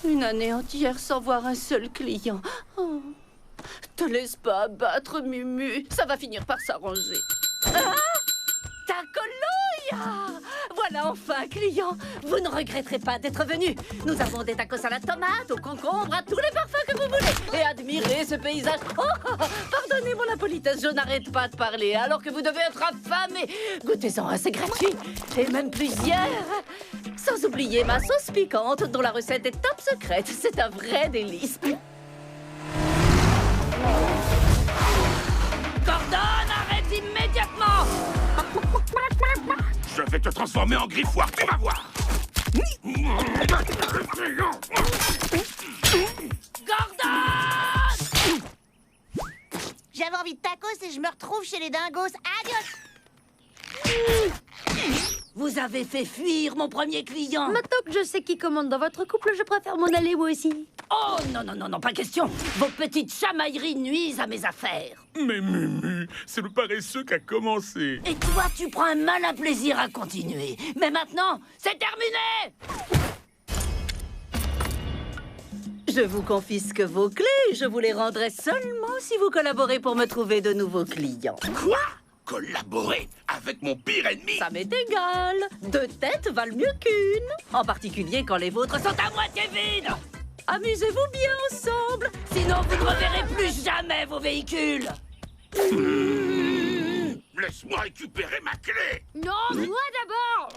Une année entière sans voir un seul client. Oh. Te laisse pas abattre, Mumu. Ça va finir par s'arranger. Ah! Tacoloya! Voilà enfin un client. Vous ne regretterez pas d'être venu. Nous avons des tacos à la tomate, au concombre, à tous les parfums que vous voulez. Et admirez ce paysage. Oh, pardonnez mon impolitesse, je n'arrête pas de parler alors que vous devez être affamé. Goûtez-en un, c'est gratuit. Et même plusieurs. Sans oublier ma sauce piquante dont la recette est top secrète. C'est un vrai délice. Gordon, arrête immédiatement! Je vais te transformer en griffoir, tu vas voir! Gordon! J'avais envie de tacos et je me retrouve chez les dingos. Adios! Vous avez fait fuir mon premier client. Maintenant que je sais qui commande dans votre couple, je préfère m'en aller moi aussi. Oh, non, non, non, non, pas question. Vos petites chamailleries nuisent à mes affaires. Mais Mumu, c'est le paresseux qui a commencé. Et toi, tu prends un malin plaisir à continuer. Mais maintenant, c'est terminé! Je vous confisque vos clés. Je vous les rendrai seulement si vous collaborez pour me trouver de nouveaux clients. Quoi? Collaborer avec mon pire ennemi? Ça m'est égal. 2 têtes valent mieux qu'une. En particulier quand les vôtres sont à moitié vides. Amusez-vous bien ensemble. Sinon, vous ne reverrez plus jamais vos véhicules. Laisse-moi récupérer ma clé. Non, moi d'abord.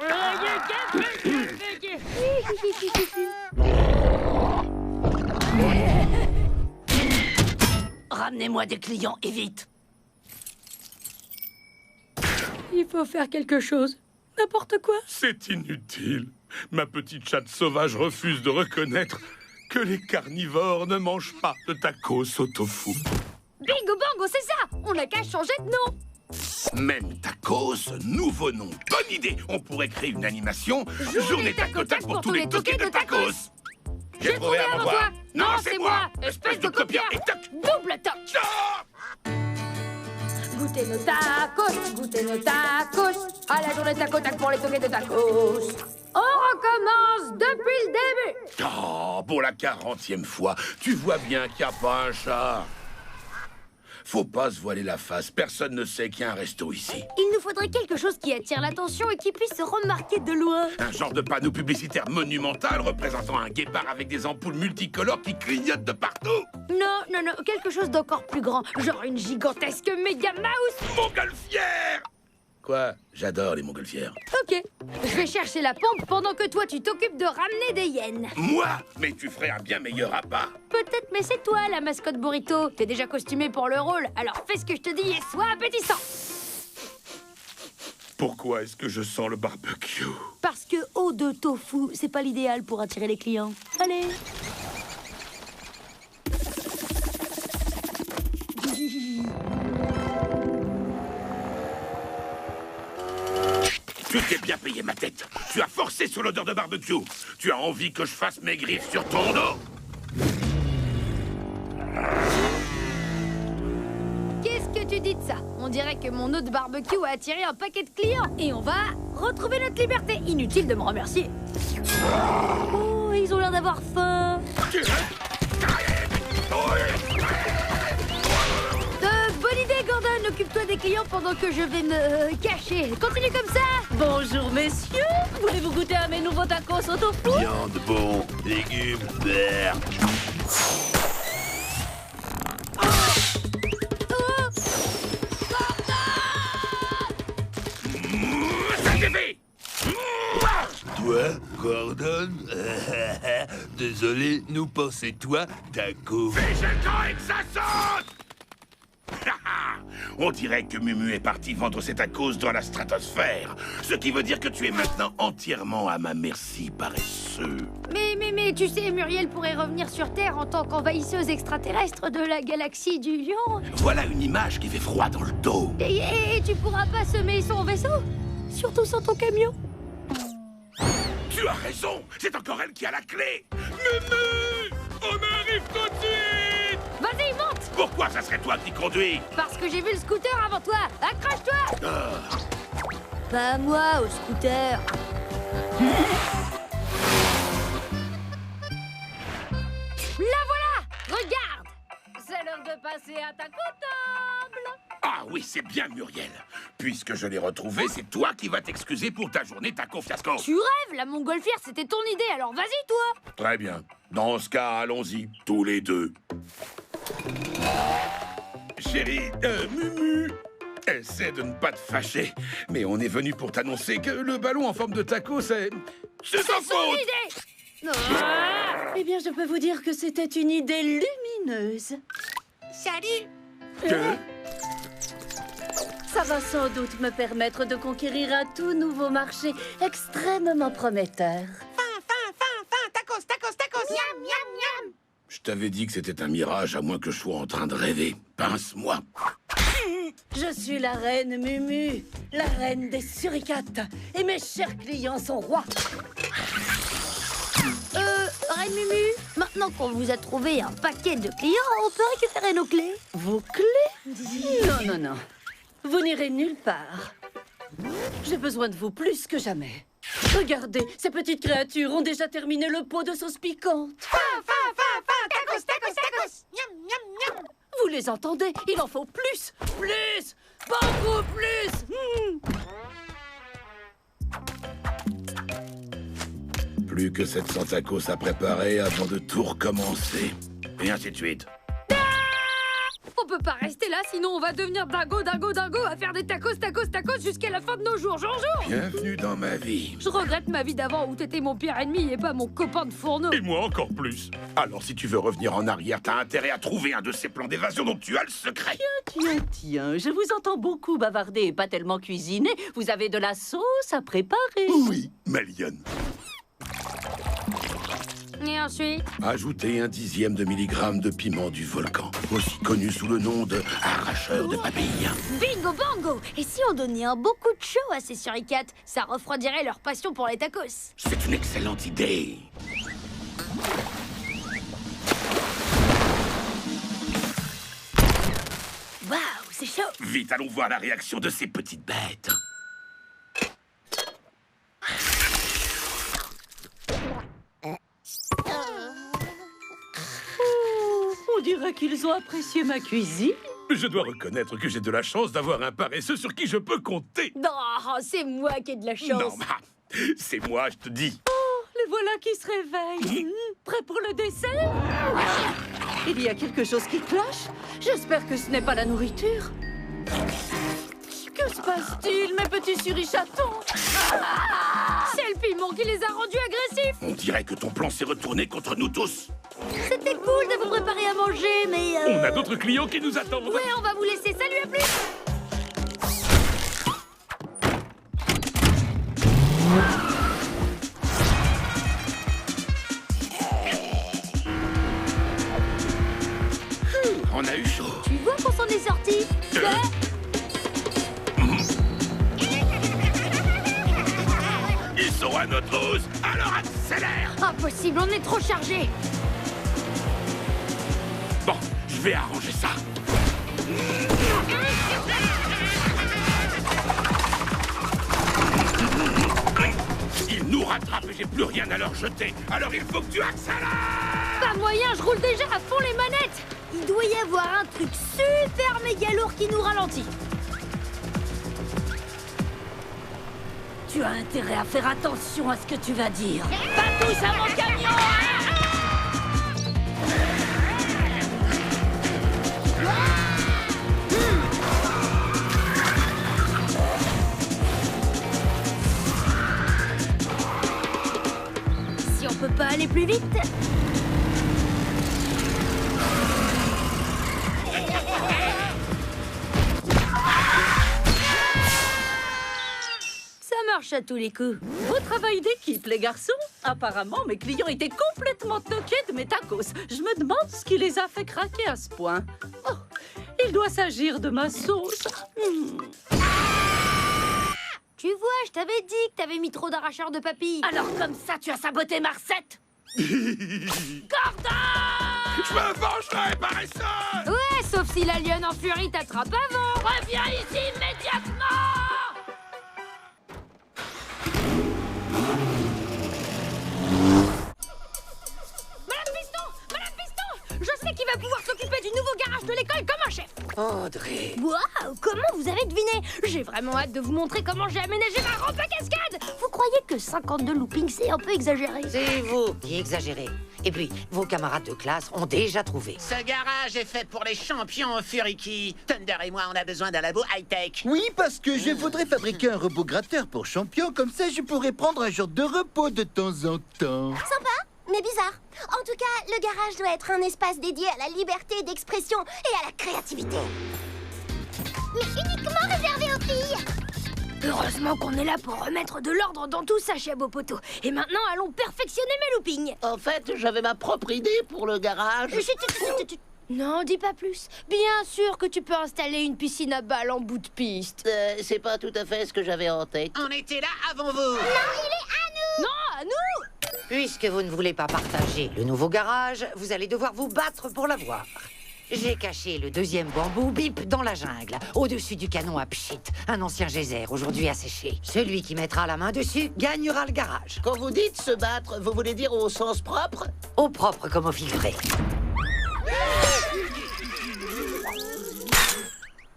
Ramenez-moi des clients et vite. Il faut faire quelque chose. N'importe quoi. C'est inutile. Ma petite chatte sauvage refuse de reconnaître que les carnivores ne mangent pas de tacos au tofu. Bingo bango, c'est ça. On n'a qu'à changer de nom. Même tacos, nouveau nom. Bonne idée. On pourrait créer une animation. Journée tac-tac pour tous les toqués de tacos. J'ai trouvé avant toi. Non, c'est moi. Espèce de copieur. Et toc. Double toc. Ah! Goûtez nos tacos, goûtez nos tacos. À la journée tac-tac pour les toqués de tacos. On recommence depuis le début. Oh, pour la 40e fois, tu vois bien qu'il n'y a pas un chat. Faut pas se voiler la face, personne ne sait qu'il y a un resto ici. Il nous faudrait quelque chose qui attire l'attention et qui puisse se remarquer de loin. Un genre de panneau publicitaire monumental représentant un guépard avec des ampoules multicolores qui clignotent de partout. Non, non, non, quelque chose d'encore plus grand. Genre une gigantesque méga mouse. Montgolfière! Quoi? J'adore les montgolfières. Ok, je vais chercher la pompe pendant que toi tu t'occupes de ramener des hyènes. Moi? Mais tu ferais un bien meilleur appât. Peut-être, mais c'est toi la mascotte burrito. T'es déjà costumé pour le rôle, alors fais ce que je te dis et sois appétissant. Pourquoi est-ce que je sens le barbecue? Parce que eau de tofu, c'est pas l'idéal pour attirer les clients. Allez. Tu t'es bien payé ma tête. Tu as forcé sur l'odeur de barbecue. Tu as envie que je fasse mes griffes sur ton dos. Qu'est-ce que tu dis de ça? On dirait que mon eau de barbecue a attiré un paquet de clients. Et on va retrouver notre liberté. Inutile de me remercier. Oh, ils ont l'air d'avoir faim. Bonne idée, Gordon. Occupe-toi des clients pendant que je vais me cacher. Continue comme ça. Bonjour, messieurs. Voulez-vous goûter à mes nouveaux tacos au tofu? Viande bon, légumes, beurre. Toi, Gordon? Désolé, nous pensez toi, taco. Fais le camp et que ça saute! On dirait que Mumu est parti vendre ses tacos dans la stratosphère. Ce qui veut dire que tu es maintenant entièrement à ma merci, paresseux. Mais tu sais, Muriel pourrait revenir sur Terre en tant qu'envahisseuse extraterrestre de la galaxie du Lion. Voilà une image qui fait froid dans le dos. Et tu pourras pas semer son vaisseau? Surtout sans ton camion. Tu as raison, c'est encore elle qui a la clé. Mumu! On arrive tout de suite! Vas-y, monte! Pourquoi ça serait toi qui conduis? Parce que j'ai vu le scooter avant toi. Accroche-toi. Pas moi, au scooter. La voilà. Regarde. C'est l'heure de passer à ta table. Ah oui, c'est bien, Muriel. Puisque je l'ai retrouvé, c'est toi qui vas t'excuser pour ta journée taco fiasco. Tu rêves, la montgolfière, c'était ton idée, alors vas-y, toi. Très bien. Dans ce cas, allons-y, tous les deux. Chérie, Mumu, essaie de ne pas te fâcher. Mais on est venu pour t'annoncer que le ballon en forme de taco, c'est sa Son faute. idée. Eh bien, je peux vous dire que c'était une idée lumineuse. Salut. Que? Ça va sans doute me permettre de conquérir un tout nouveau marché extrêmement prometteur. Fin, tacos, tacos, tacos. Miam, miam, miam. Je t'avais dit que c'était un mirage, à moins que je sois en train de rêver. Pince-moi. Je suis la reine Mumu, la reine des suricates. Et mes chers clients sont rois. Reine Mumu, maintenant qu'on vous a trouvé un paquet de clients, on peut récupérer nos clés. Vos clés? Non, non, non. Vous n'irez nulle part. J'ai besoin de vous plus que jamais. Regardez, ces petites créatures ont déjà terminé le pot de sauce piquante. Fin, tacos, tacos, tacos. Miam, miam, miam. Vous les entendez? Il en faut plus. Plus. Beaucoup plus. Plus que 700 tacos à préparer avant de tout recommencer. Et ainsi de suite. On peut pas rester là, sinon on va devenir dingo à faire des tacos jusqu'à la fin de nos jours. Bonjour. Bienvenue dans ma vie. Je regrette ma vie d'avant où t'étais mon pire ennemi et pas mon copain de fourneau. Et moi encore plus. Alors si tu veux revenir en arrière, t'as intérêt à trouver un de ces plans d'évasion dont tu as le secret. Tiens, je vous entends beaucoup bavarder et pas tellement cuisiner. Vous avez de la sauce à préparer. Oui, ma lionne. Et ensuite? Ajoutez 1/10 de milligramme de piment du volcan, aussi connu sous le nom de arracheur de papilles. Bingo bango! Et si on donnait un beau coup de chaud à ces suricates, ça refroidirait leur passion pour les tacos. C'est une excellente idée. Waouh, c'est chaud! Vite, allons voir la réaction de ces petites bêtes. On dirait qu'ils ont apprécié ma cuisine. Je dois reconnaître que j'ai de la chance d'avoir un paresseux sur qui je peux compter. Non, c'est moi qui ai de la chance. Non, bah, c'est moi, je te dis. Les voilà qui se réveillent. Prêts pour le dessert? Il y a quelque chose qui cloche. J'espère que ce n'est pas la nourriture. Que se passe-t-il, mes petits surichatons? C'est le piment qui les a rendus agressifs. On dirait que ton plan s'est retourné contre nous tous. C'était cool de vous préparer à manger, mais... On a d'autres clients qui nous attendent. Ouais, on va vous laisser. Salut, à plus. On a eu chaud. Tu vois qu'on s'en est sortis? Ils sont à notre hausse, alors accélère. Impossible, on est trop chargés. Bon, je vais arranger ça. Ils nous rattrapent et j'ai plus rien à leur jeter. Alors il faut que tu accélères. Pas moyen, je roule déjà à fond les manettes. Il doit y avoir un truc super méga lourd qui nous ralentit. Tu as intérêt à faire attention à ce que tu vas dire. Pas tous à mon camion! Si on peut pas aller plus vite. Ça marche à tous les coups. Beau travail d'équipe, les garçons. Apparemment, mes clients étaient complètement toqués de mes tacos. Je me demande ce qui les a fait craquer à ce point. Oh, il doit s'agir de ma sauce. Tu vois, je t'avais dit que t'avais mis trop d'arracheurs de papilles. Alors comme ça, tu as saboté ma recette? Gordon! Je me vengerai, paresseux! Ouais, sauf si la lionne en furie t'attrape avant. Reviens ici immédiatement! Madame Piston, je sais qui va pouvoir s'occuper du nouveau garage de l'école comme un chef. Audrey. Waouh, comment vous avez deviné? J'ai vraiment hâte de vous montrer comment j'ai aménagé ma rampe à cascade. Vous croyez que 52 loopings, c'est un peu exagéré? C'est vous qui exagérez. Et puis, vos camarades de classe ont déjà trouvé. Ce garage est fait pour les champions Furiki. Thunder et moi, on a besoin d'un labo high-tech. Oui, parce que je voudrais fabriquer un robot gratteur pour champion, comme ça je pourrais prendre un jour de repos de temps en temps. Sympa, mais bizarre. En tout cas, le garage doit être un espace dédié à la liberté d'expression et à la créativité. Mais uniquement réservé aux filles. Heureusement qu'on est là pour remettre de l'ordre dans tout ça, Chiabopoto. Et maintenant, allons perfectionner mes loopings. En fait, j'avais ma propre idée pour le garage. Non, dis pas plus. Bien sûr que tu peux installer une piscine à balles en bout de piste. C'est pas tout à fait ce que j'avais en tête. On était là avant vous. Non, à nous! Puisque vous ne voulez pas partager le nouveau garage, vous allez devoir vous battre pour l'avoir. J'ai caché le deuxième bambou bip dans la jungle, au-dessus du canon à pchit, un ancien geyser aujourd'hui asséché. Celui qui mettra la main dessus gagnera le garage. Quand vous dites se battre, vous voulez dire au sens propre? Au propre comme au filtré.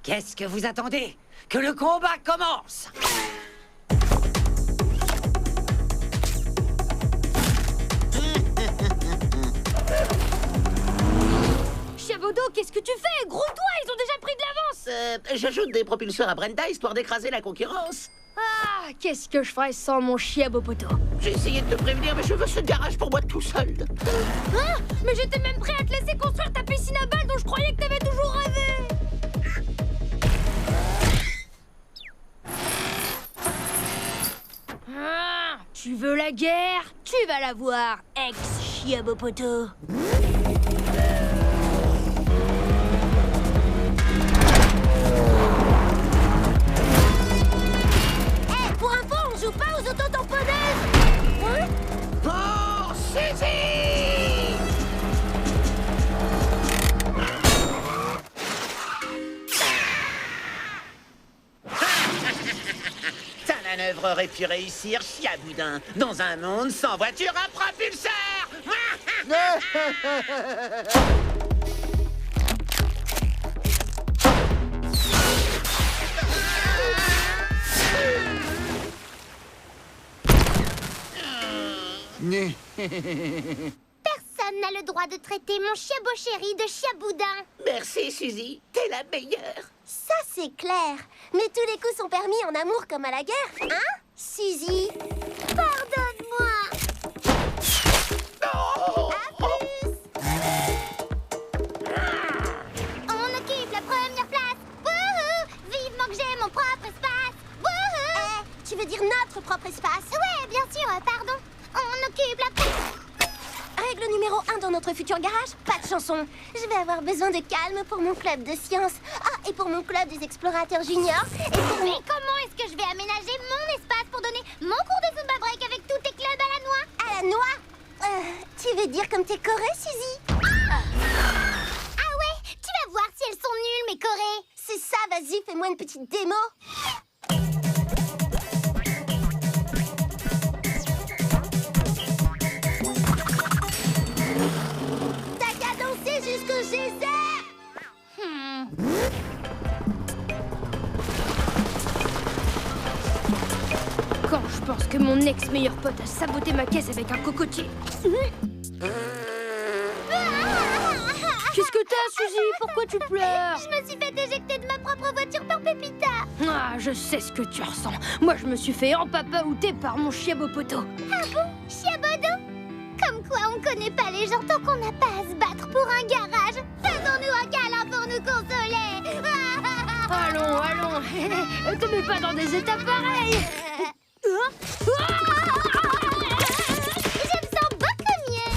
Qu'est-ce que vous attendez? Que le combat commence! Chiabodo, qu'est-ce que tu fais? Grouille-toi, ils ont déjà pris de l'avance. J'ajoute des propulseurs à Brenda histoire d'écraser la concurrence. Ah, qu'est-ce que je ferais sans mon Chiabopoto? J'ai essayé de te prévenir, mais je veux ce garage pour moi tout seul. Ah, mais j'étais même prêt à te laisser construire ta piscine à balles dont je croyais que t'avais toujours rêvé. Ah, tu veux la guerre? Tu vas la voir, ex-Chiabopoto. Pour info, on joue pas aux autotamponneuses. Hein? Pour Suzy! Ta manœuvre aurait pu réussir, Chiaboudin, dans un monde sans voiture à propulseur. Personne n'a le droit de traiter mon chiabo chéri de chiaboudin. Merci, Suzy, t'es la meilleure. Ça, c'est clair. Mais tous les coups sont permis en amour comme à la guerre. Hein, Suzy? Pardonne-moi. À plus. On occupe la première place. Wouhou! Vivement que j'ai mon propre espace. Wouhou! Tu veux dire notre propre espace? Ouais, bien sûr, pardon. On occupe la... Règle numéro 1 dans notre futur garage, pas de chanson. Je vais avoir besoin de calme pour mon club de sciences. Ah, et pour mon club des explorateurs juniors. Et pour Mais comment est-ce que je vais aménager mon espace pour donner mon cours de Zumba Break avec tous tes clubs à la noix? À la noix? Tu veux dire comme tes chorés, Suzy? Ah ouais? Tu vas voir si elles sont nulles, mes chorés. C'est ça, vas-y, fais-moi une petite démo. Jusqu'au geyser. Quand je pense que mon ex-meilleur pote a saboté ma caisse avec un cocotier. Qu'est-ce que t'as, Suzy? Pourquoi tu pleures? Je me suis fait éjecter de ma propre voiture par Pépita. Ah, je sais ce que tu ressens. Moi, je me suis fait empapaouter par mon Chiabopoto. Ah bon? Chiabodo? Comme quoi on connaît pas les gens tant qu'on n'a pas à se battre pour un garage. Faisons-nous un câlin pour nous consoler. Allons, allons. Te mets pas dans des états pareils. Je me sens beaucoup mieux.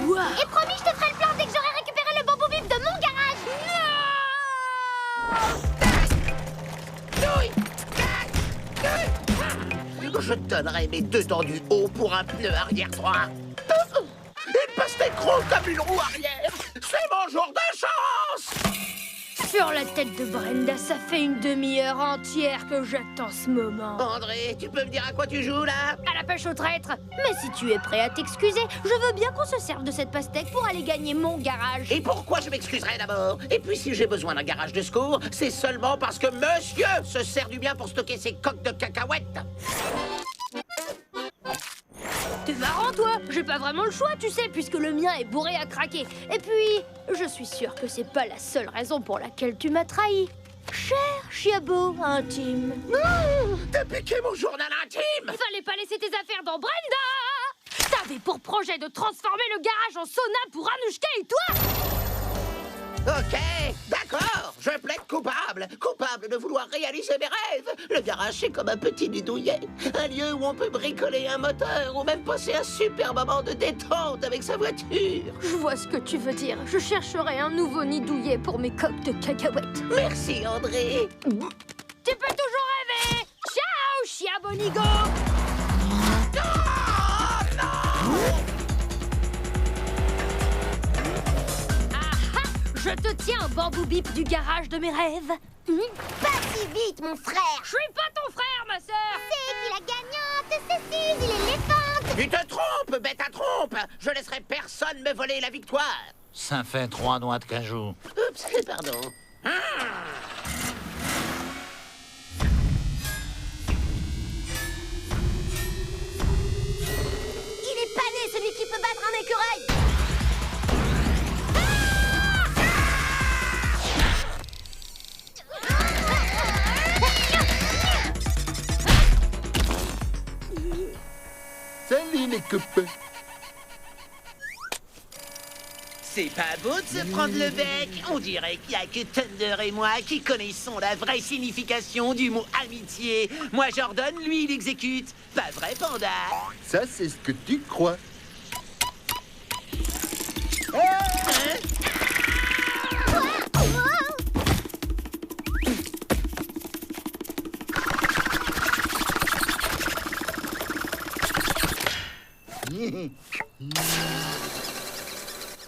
Wow. Et promis, je te ferai le plan dès que j'aurai récupéré le bambou bip de mon garage. Je donnerais mes 2 dents du haut pour un pneu arrière droit. Une pastèque ronde comme une roue arrière. C'est mon jour de chance. Sur la tête de Brenda, ça fait une demi-heure entière que j'attends ce moment. André, tu peux me dire à quoi tu joues, là? À la pêche aux traîtres. Mais si tu es prêt à t'excuser, je veux bien qu'on se serve de cette pastèque pour aller gagner mon garage. Et pourquoi je m'excuserai d'abord? Et puis si j'ai besoin d'un garage de secours, c'est seulement parce que monsieur se sert du bien pour stocker ses coques de cacahuètes. T'es marrant, toi. J'ai pas vraiment le choix, tu sais, puisque le mien est bourré à craquer. Et puis, je suis sûre que c'est pas la seule raison pour laquelle tu m'as trahi. Cher Chiabo intime. T'as piqué mon journal intime. Fallait pas laisser tes affaires dans Brenda. T'avais pour projet de transformer le garage en sauna pour Anouchka et toi. Ok, d'accord, je plaide coupable. Coupable de vouloir réaliser mes rêves. Le garage, c'est comme un petit nid douillet. Un lieu où on peut bricoler un moteur ou même passer un super moment de détente avec sa voiture. Je vois ce que tu veux dire. Je chercherai un nouveau nid douillet pour mes coques de cacahuètes. Merci, André. Tu peux toujours rêver. Ciao, Chiabonigo. Je te tiens un bambou bip du garage de mes rêves. Pas si vite, mon frère. Je suis pas ton frère, ma sœur. C'est qui la gagnante? C'est Suzy l'éléphante. Tu te trompes, bête à trompe. Je laisserai personne me voler la victoire. Ça fait 3 noix de cajou. Oups, pardon. Il est pané, celui qui peut battre un écureuil. Salut les copains. C'est pas beau de se prendre le bec. On dirait qu'il y a que Thunder et moi qui connaissons la vraie signification du mot amitié. Moi j'ordonne, lui il exécute. Pas vrai, Panda? Ça, c'est ce que tu crois.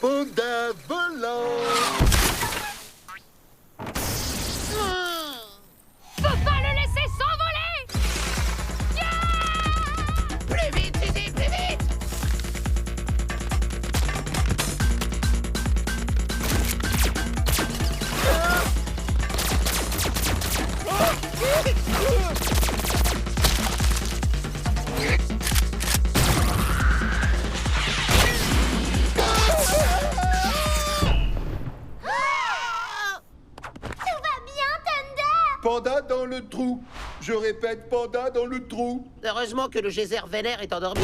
Panda volant. Faut pas le laisser s'envoler. Plus vite, Suzy, plus vite! Panda dans le trou. Je répète, panda dans le trou. Heureusement que le geyser vénère est endormi.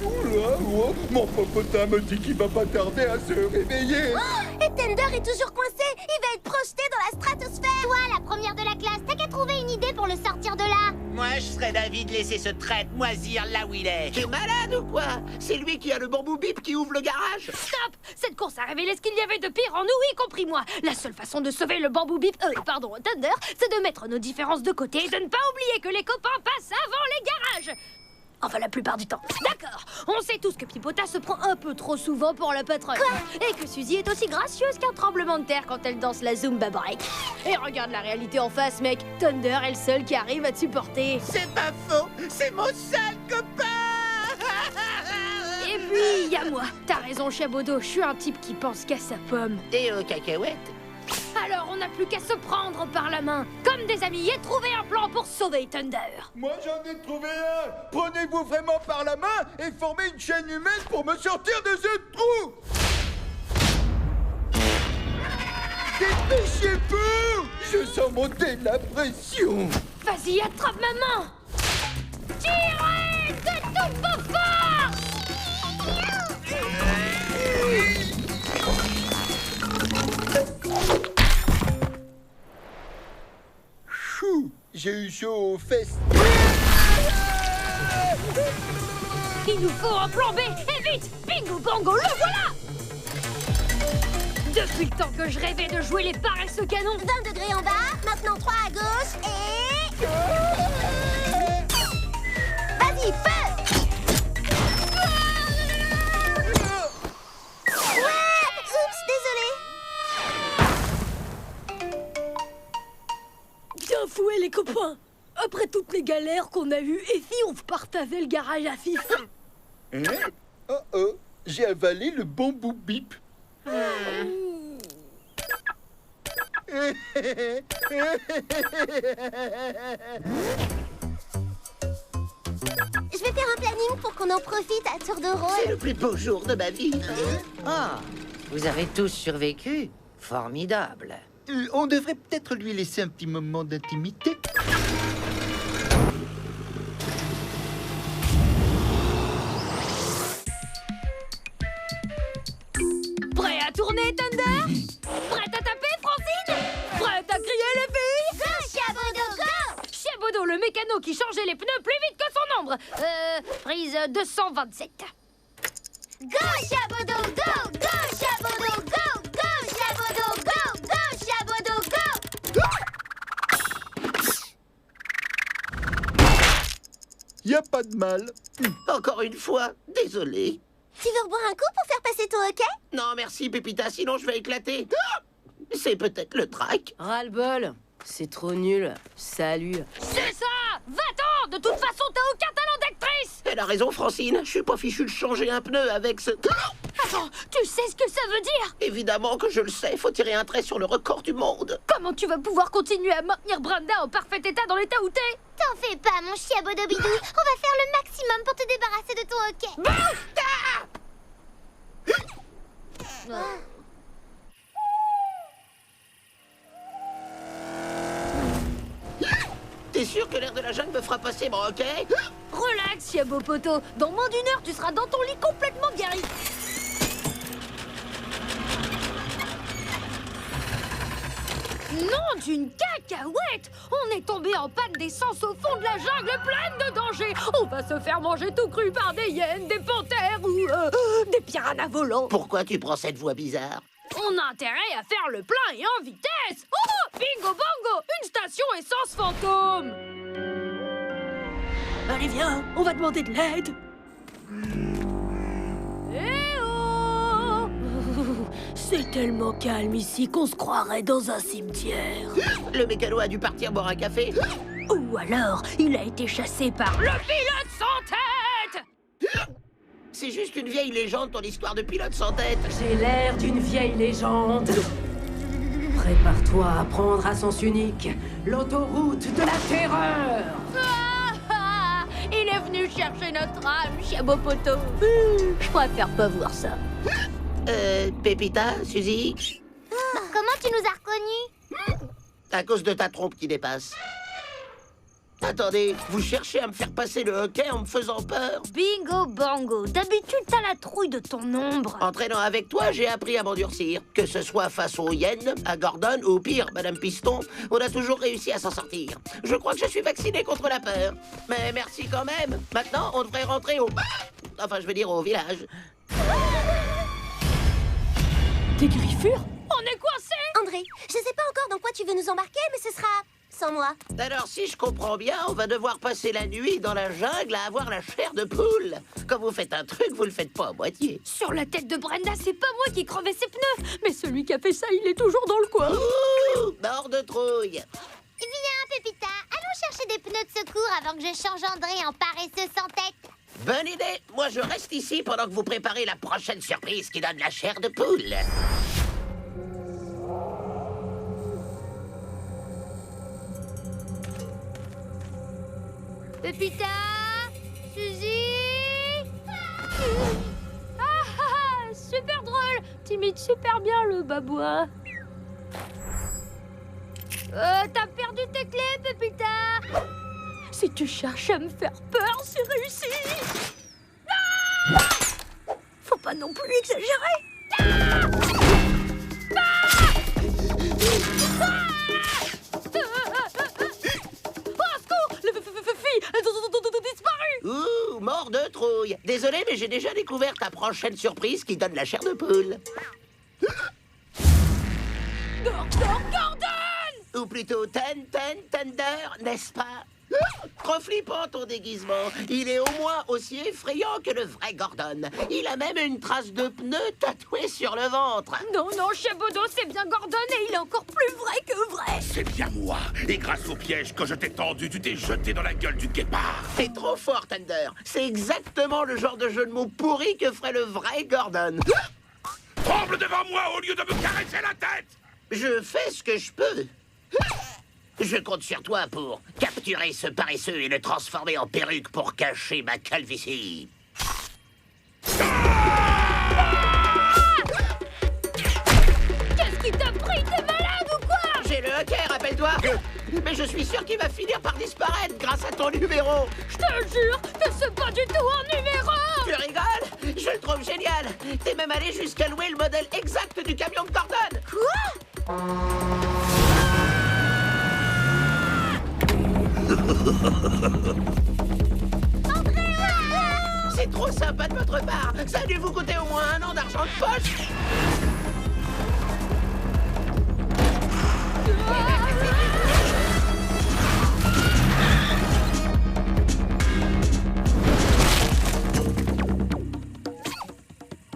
Oula, oh, mon popotin me dit qu'il va pas tarder à se réveiller. Et Thunder est toujours coincé. Il va être projeté dans la stratosphère. Toi, la première de la classe, t'as qu'à trouver une idée pour le sortir de là. Moi, je serais d'avis de laisser ce traître moisir là où il est. T'es malade ou quoi? C'est lui qui a le bambou bip qui ouvre le garage. Stop! Cette course a révélé ce qu'il y avait de pire en nous, y compris moi. La seule façon de sauver le bambou bip, Thunder, c'est de mettre nos différences de côté et de ne pas oublier que les copains passent avant les garages. Enfin, la plupart du temps. D'accord. On sait tous que Pipota se prend un peu trop souvent pour la patronne. Quoi? Et que Suzy est aussi gracieuse qu'un tremblement de terre quand elle danse la Zumba Break. Et regarde la réalité en face, mec. Thunder est le seul qui arrive à te supporter. C'est pas faux. C'est mon seul copain. Et puis, y a moi. T'as raison, Chabodo. Je suis un type qui pense qu'à sa pomme. Et aux cacahuètes. Alors, on n'a plus qu'à se prendre par la main, comme des amis, et trouver un plan pour sauver Thunder. Moi, j'en ai trouvé un. Prenez-vous vraiment par la main et formez une chaîne humaine pour me sortir de ce trou. Dépêchez-vous. Je sens monter la pression. Vas-y, attrape ma main. Tirez de toute vos forces. Chou, j'ai eu chaud aux fesses. Il nous faut un plan B, et vite. Bingo bango, le voilà. Depuis le temps que je rêvais de jouer les paresseux canons. 20 degrés en bas, maintenant 3 à gauche et... Bip. Oups, désolé. Bien foué, les copains. Après toutes les galères qu'on a eues, et si on se partageait le garage à 6? Oh oh, j'ai avalé le bambou bip. Je vais faire un planning pour qu'on en profite à tour de C'est rôle. le plus beau jour de ma vie. Ah, vous avez tous survécu? Formidable. On devrait peut-être lui laisser un petit moment d'intimité. Prêt à tourner, Thunder? Prête à taper, Francine? Prête à crier, les filles? Go, Chiabodo, go! Chiabodo, le mécano qui changeait les pneus plus vite que son ombre. Prise 227. Go, Chiabodo, go! Go, Chiabodo, go! Go, Chiabodo, go! Go, Chiabodo, go! Y a pas de mal. Encore une fois, désolé. Tu veux reboire un coup pour faire passer ton hockey? Non, merci, Pépita, sinon je vais éclater. C'est peut-être le trac. Ras-le-bol. C'est trop nul. Salut. C'est ça! Va-t'en! De toute façon, t'as aucun talent d'actrice! Elle a raison, Francine. Je suis pas fichu de changer un pneu avec ce... Attends, tu sais ce que ça veut dire? Évidemment que je le sais. Faut tirer un trait sur le record du monde. Comment tu vas pouvoir continuer à maintenir Brenda en parfait état dans l'état où t'es? T'en fais pas, mon Chiabodo bidou. On va faire le maximum pour te débarrasser de ton hockey. T'es sûr que l'air de la jungle me fera passer mon hockey? Relax, Chiabopoto. Dans moins d'une heure, tu seras dans ton lit complètement guéri. Non, d'une cacahuète! On est tombé en panne d'essence au fond de la jungle pleine de dangers. On va se faire manger tout cru par des hyènes, des panthères ou des piranhas volants. Pourquoi tu prends cette voix bizarre? On a intérêt à faire le plein et en vitesse. Oh, bingo bango, une station essence fantôme. Allez, viens, on va demander de l'aide. Eh oh! C'est tellement calme ici qu'on se croirait dans un cimetière. Le mécano a dû partir boire un café. Ou alors, il a été chassé par le pilote sans tête. C'est juste une vieille légende, ton histoire de pilote sans tête. J'ai l'air d'une vieille légende. Prépare-toi à prendre à sens unique l'autoroute de la terreur. Il est venu chercher notre âme, Chiabopoto. Je préfère pas voir ça. Pépita, Suzy, Comment tu nous as reconnus? à cause de ta trompe qui dépasse. Attendez, vous cherchez à me faire passer le hockey en me faisant peur? Bingo bango, d'habitude t'as la trouille de ton ombre. Entraînant avec toi, j'ai appris à m'endurcir. Que ce soit face aux hyènes, à Gordon ou pire, Madame Piston, on a toujours réussi à s'en sortir. Je crois que je suis vacciné contre la peur. Mais merci quand même. Maintenant, on devrait rentrer au... Enfin, je veux dire au village. Des griffures? On est coincés! André, je sais pas encore dans quoi tu veux nous embarquer, mais ce sera sans moi. Alors, si je comprends bien, on va devoir passer la nuit dans la jungle à avoir la chair de poule. Quand vous faites un truc, vous le faites pas à moitié. Sur la tête de Brenda, c'est pas moi qui crevais ses pneus, mais celui qui a fait ça, il est toujours dans le coin. Ouh, mort de trouille. Viens, Pépita, allons chercher des pneus de secours avant que je change André en paresseux sans tête. Bonne idée. Moi, je reste ici pendant que vous préparez la prochaine surprise qui donne la chair de poule. Pépita, Suzy. Super drôle. T'imites super bien le babouin. T'as perdu tes clés, Pépita. Si tu cherches à me faire peur, c'est réussi. Faut pas non plus exagérer. Ouh, mort de trouille. Désolé, mais j'ai déjà découvert ta prochaine surprise qui donne la chair de poule. Gordon! Ou plutôt Thunder, n'est-ce pas? Trop flippant ton déguisement. Il est au moins aussi effrayant que le vrai Gordon. Il a même une trace de pneu tatouée sur le ventre. Non, non, Chien Bodo, c'est bien Gordon et il est encore plus vrai que vrai. C'est bien moi. Et grâce au piège que je t'ai tendu, tu t'es jeté dans la gueule du guépard. T'es trop fort, Thunder. C'est exactement le genre de jeu de mots pourri que ferait le vrai Gordon. Tremble devant moi au lieu de me caresser la tête. Je fais ce que je peux. Je compte sur toi pour capturer ce paresseux et le transformer en perruque pour cacher ma calvitie. Qu'est-ce qui t'a pris? T'es malade ou quoi? J'ai le hockey, rappelle-toi. Mais je suis sûr qu'il va finir par disparaître grâce à ton numéro. Je te jure que c'est pas du tout un numéro. Tu rigoles? Je le trouve génial. T'es même allé jusqu'à louer le modèle exact du camion de Gordon. Quoi? C'est trop sympa de votre part. Ça a dû vous coûter au moins 1 an d'argent de poche.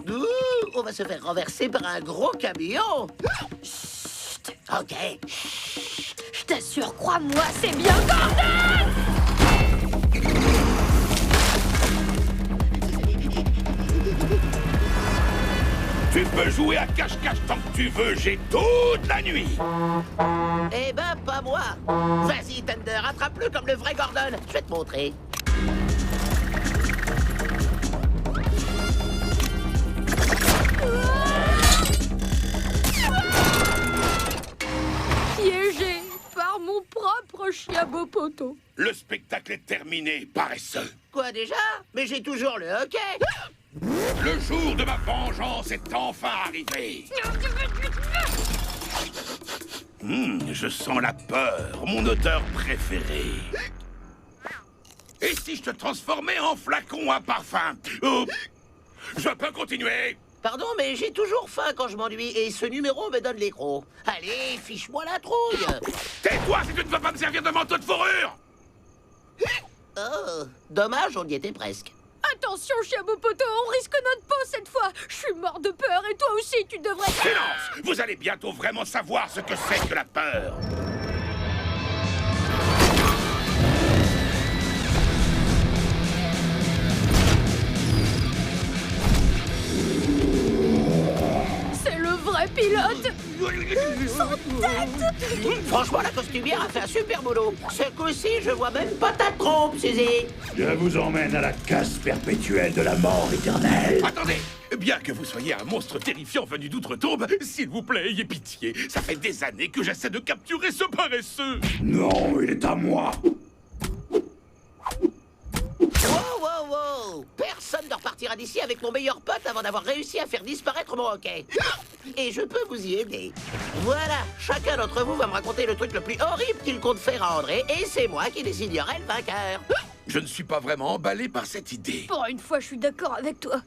Ouh, on va se faire renverser par un gros camion. Chut. Ok. Je t'assure, crois-moi, c'est bien Gordon. Tu peux jouer à cache-cache tant que tu veux, j'ai toute la nuit. Eh ben, pas moi. Vas-y, Thunder, attrape-le comme le vrai Gordon. Je vais te montrer. Piégé par mon propre chien Bopoto. Le spectacle est terminé, paresseux. Quoi déjà? Mais j'ai toujours le hockey. Le jour de ma vengeance est enfin arrivé. Je sens la peur, mon odeur préférée. Et si je te transformais en flacon à parfum? Je peux continuer? Pardon, mais j'ai toujours faim quand je m'ennuie et ce numéro me donne les crocs. Allez, fiche-moi la trouille. Tais-toi si tu ne veux pas me servir de manteau de fourrure. Oh, dommage, on y était presque. Attention, chien Bopoto, on risque notre peau cette fois. Je suis mort de peur et toi aussi, tu devrais... Silence! Vous allez bientôt vraiment savoir ce que c'est que la peur. C'est le vrai pilote. Sans tête. Franchement, la costumière a fait un super boulot. Ce coup-ci, je vois même pas ta trompe, Suzy. Je vous emmène à la casse perpétuelle de la mort éternelle. Attendez! Bien que vous soyez un monstre terrifiant venu d'outre-tombe, s'il vous plaît, ayez pitié. Ça fait des années que j'essaie de capturer ce paresseux. Non, il est à moi. Wow, wow, wow. Personne ne repartira d'ici avec mon meilleur pote avant d'avoir réussi à faire disparaître mon hockey. Et je peux vous y aider. Voilà, chacun d'entre vous va me raconter le truc le plus horrible qu'il compte faire à André, et c'est moi qui déciderai le vainqueur. Je ne suis pas vraiment emballé par cette idée. Pour une fois, je suis d'accord avec toi.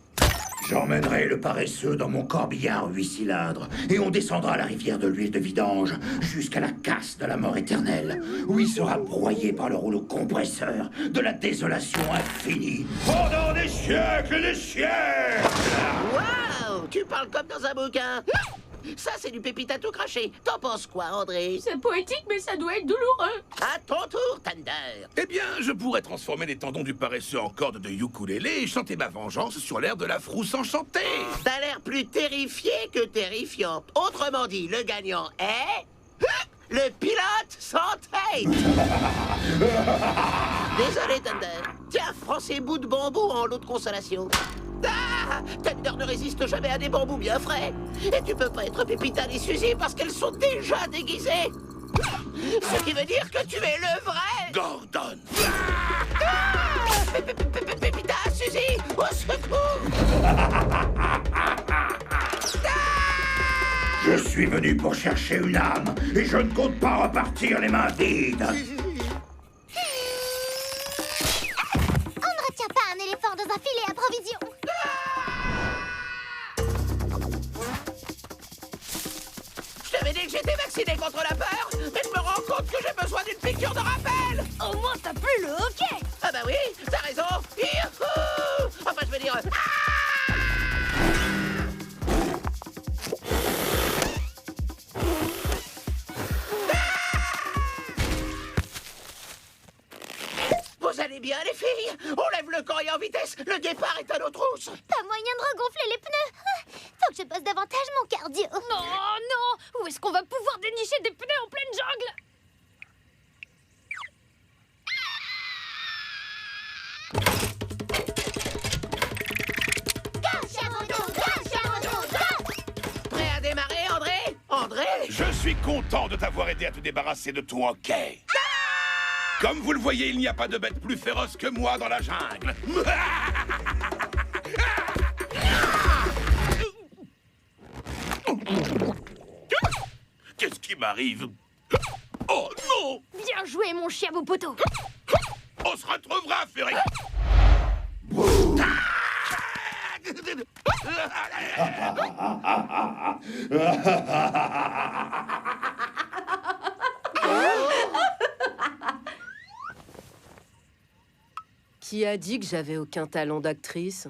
J'emmènerai le paresseux dans mon corbillard 8 cylindres et on descendra la rivière de l'huile de vidange jusqu'à la casse de la mort éternelle, où il sera broyé par le rouleau compresseur de la désolation infinie pendant des siècles et des siècles. Waouh, tu parles comme dans un bouquin. Ça, c'est du pépite à tout cracher. T'en penses quoi, André? C'est poétique, mais ça doit être douloureux. À ton tour, Thunder. Eh bien, je pourrais transformer les tendons du paresseux en cordes de ukulélé et chanter ma vengeance sur l'air de la frousse enchantée. T'as l'air plus terrifié que terrifiant. Autrement dit, le gagnant est... le pilote sans tête. Désolé, Thunder. Tiens, prends ces bouts de bambou en lot de consolation. Ah, Thunder ne résiste jamais à des bambous bien frais. Et tu peux pas être Pépita ni Suzy parce qu'elles sont déjà déguisées. Ce qui veut dire que tu es le vrai... Gordon. Pépita, Suzy, au secours. Je suis venu pour chercher une âme et je ne compte pas repartir les mains vides. On ne retient pas un éléphant dans un filet à provisions. Je t'avais dit que j'étais vacciné contre la peur, mais je me rends compte que j'ai besoin d'une piqûre de rappel. Au moins, t'as plus le hockey. Ah bah oui, t'as raison. Youhou! Enfin, je veux dire... Vous allez bien, les filles? On lève le camp et en vitesse, le départ est à nos trousses. Pas moyen de regonfler les pneus. Faut que je bosse davantage mon cardio. Non, non. Où est-ce qu'on va pouvoir dénicher des pneus en pleine jungle? Prêt à démarrer, André? André? Je suis content de t'avoir aidé à te débarrasser de ton hockey. Comme vous le voyez, il n'y a pas de bête plus féroce que moi dans la jungle. Qu'est-ce qui m'arrive? Oh non! Bien joué, mon chien beau poteau. On se retrouvera, Fury. Qui a dit que j'avais aucun talent d'actrice?